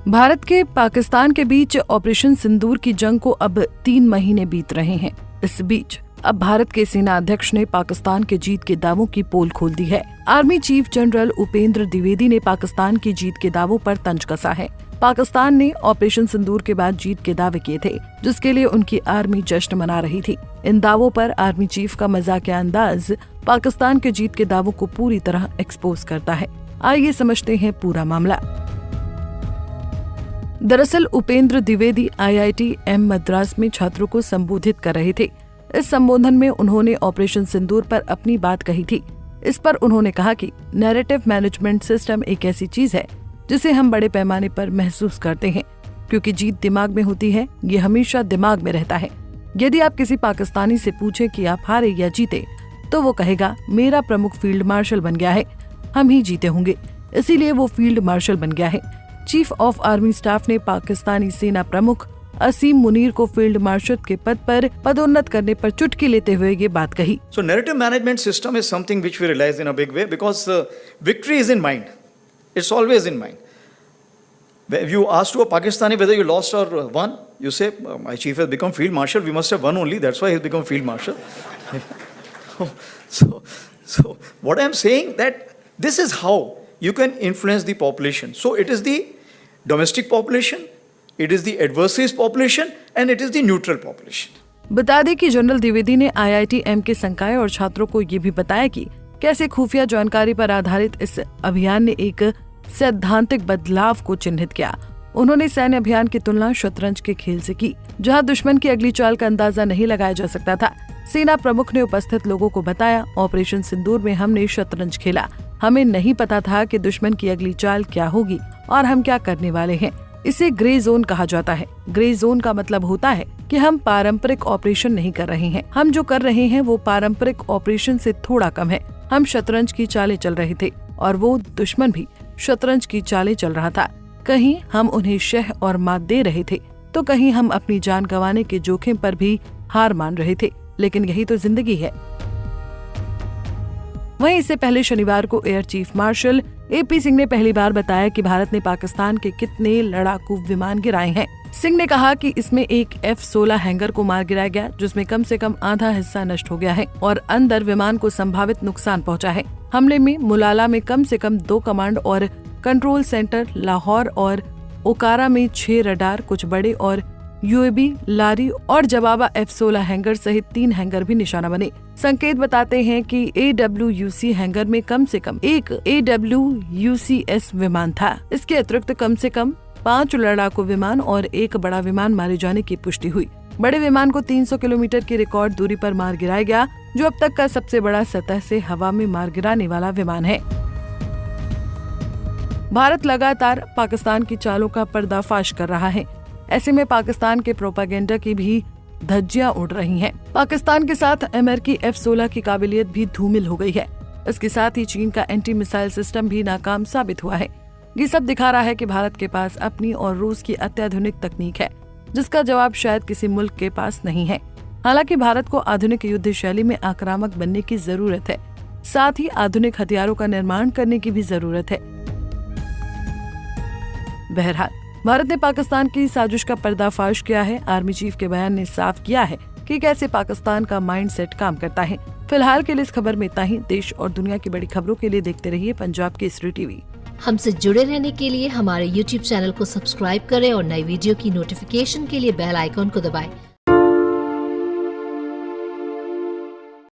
भारत के पाकिस्तान के बीच ऑपरेशन सिंदूर की जंग को अब 3 महीने बीत रहे हैं। इस बीच अब भारत के सेना अध्यक्ष ने पाकिस्तान के जीत के दावों की पोल खोल दी है। Army chief general Upendra Dwivedi ने पाकिस्तान की जीत के दावों पर तंज कसा है। पाकिस्तान ने ऑपरेशन सिंदूर के बाद जीत के दावे किए थे, जिसके लिए उनकी आर्मी जश्न मना रही थी। इन दावों पर आर्मी चीफ का मजाकिया अंदाज पाकिस्तान के जीत के दावों को पूरी तरह एक्सपोज करता है। आइए समझते हैं पूरा मामला। दरअसल उपेंद्र द्विवेदी IITM मद्रास में छात्रों को संबोधित कर रहे थे। इस संबोधन में उन्होंने ऑपरेशन सिंदूर पर अपनी बात कही थी। इस पर उन्होंने कहा कि नैरेटिव मैनेजमेंट सिस्टम एक ऐसी चीज है जिसे हम बड़े पैमाने पर महसूस करते हैं, क्योंकि जीत दिमाग में होती है, ये हमेशा दिमाग में रहता है। यदि आप किसी पाकिस्तानी से पूछे कि आप हारे या जीते, तो वो कहेगा मेरा प्रमुख फील्ड मार्शल बन गया है, हम ही जीते होंगे, इसीलिए वो फील्ड मार्शल बन गया है। चीफ ऑफ आर्मी स्टाफ ने पाकिस्तानी सेना प्रमुख असीम मुनीर को फील्ड मार्शल के पद पर पदोन्नत करने पर चुटकी लेते हुए ये बात कही। So narrative management system is something which we realize in a big way because victory is in mind. It's always in mind. If you ask to a Pakistani whether you lost or won, you say my chief has become field marshal. We must have won only. That's why he's become field marshal. so what I'm saying that this is how you can influence the population. So it is the domestic population, it is the adversaries population, and it is the neutral population. बता दें कि general Dwivedi ने IITM के संकाय और छात्रों को ये भी बताया कि कैसे खुफिया जानकारी पर आधारित इस अभियान ने एक सैद्धांतिक बदलाव को चिन्हित किया। उन्होंने सैन्य अभियान की तुलना शतरंज के खेल से की, जहां दुश्मन की अगली चाल का अंदाजा नहीं लगाया जा सकता था। सेना प्रमुख ने उपस्थित लोगों को बताया, ऑपरेशन सिंदूर में हमने शतरंज खेला, हमें नहीं पता था कि दुश्मन की अगली चाल क्या होगी और हम क्या करने वाले हैं। इसे ग्रे जोन कहा जाता है। ग्रे जोन का मतलब होता है कि हम पारंपरिक ऑपरेशन नहीं कर रहे हैं, हम जो कर रहे हैं वो पारंपरिक ऑपरेशन से थोड़ा कम है। हम शतरंज की चालें चल रहे थे और वो दुश्मन भी शतरंज की चालें चल रहा था। कहीं हम उन्हें शह और मात दे रहे थे, तो कहीं हम अपनी जान गंवाने के जोखिम पर भी हार मान रहे थे, लेकिन यही तो जिंदगी है। वहीं इससे पहले शनिवार को air chief marshal AP Singh ने पहली बार बताया कि भारत ने पाकिस्तान के कितने लड़ाकू विमान गिराए हैं। सिंह ने कहा कि इसमें एक F-16 हैंगर को मार गिराया गया, जिसमें कम से कम आधा हिस्सा नष्ट हो गया है और अंदर विमान को संभावित नुकसान पहुंचा है। हमले में मुलाला में कम से कम 2 कमांड और कंट्रोल सेंटर, लाहौर और ओकारा में 6 रडार, कुछ बड़े और UAV, लारी और जवाबा F-16 हैंगर सहित 3 हैंगर भी निशाना बने। संकेत बताते हैं कि AWUC हैंगर में कम से कम एक AWUCS विमान था। इसके अतिरिक्त कम से कम 5 लड़ाकू विमान और 1 बड़ा विमान मारे जाने की पुष्टि हुई। बड़े विमान को 300 किलोमीटर की रिकॉर्ड दूरी पर मार गिराया गया, जो अब तक का सबसे बड़ा सतह से हवा में मार गिराने वाला विमान है। भारत लगातार पाकिस्तान की चालों का पर्दाफाश कर रहा है। ऐसे में पाकिस्तान के प्रोपागेंडा की भी धज्जियां उड़ रही हैं। पाकिस्तान के साथ अमेरिकी F-16 की काबिलियत भी धूमिल हो गई है। इसके साथ ही चीन का एंटी मिसाइल सिस्टम भी नाकाम साबित हुआ है। ये सब दिखा रहा है कि भारत के पास अपनी और रूस की अत्याधुनिक तकनीक है, जिसका जवाब शायद किसी मुल्क के पास नहीं है। हालांकि भारत को आधुनिक युद्ध शैली में आक्रामक बनने की जरूरत है, साथ ही आधुनिक हथियारों का निर्माण करने की भी जरूरत है। बहरहाल भारत ने पाकिस्तान की साजिश का पर्दाफाश किया है। आर्मी चीफ के बयान ने साफ किया है कि कैसे पाकिस्तान का माइंडसेट काम करता है। फिलहाल के लिए इस खबर में इतना ही। देश और दुनिया की बड़ी खबरों के लिए देखते रहिए पंजाब केसरी टीवी। हमसे जुड़े रहने के लिए हमारे YouTube चैनल को सब्सक्राइब करें और नई वीडियो की नोटिफिकेशन के लिए बेल आइकॉन को दबाएं।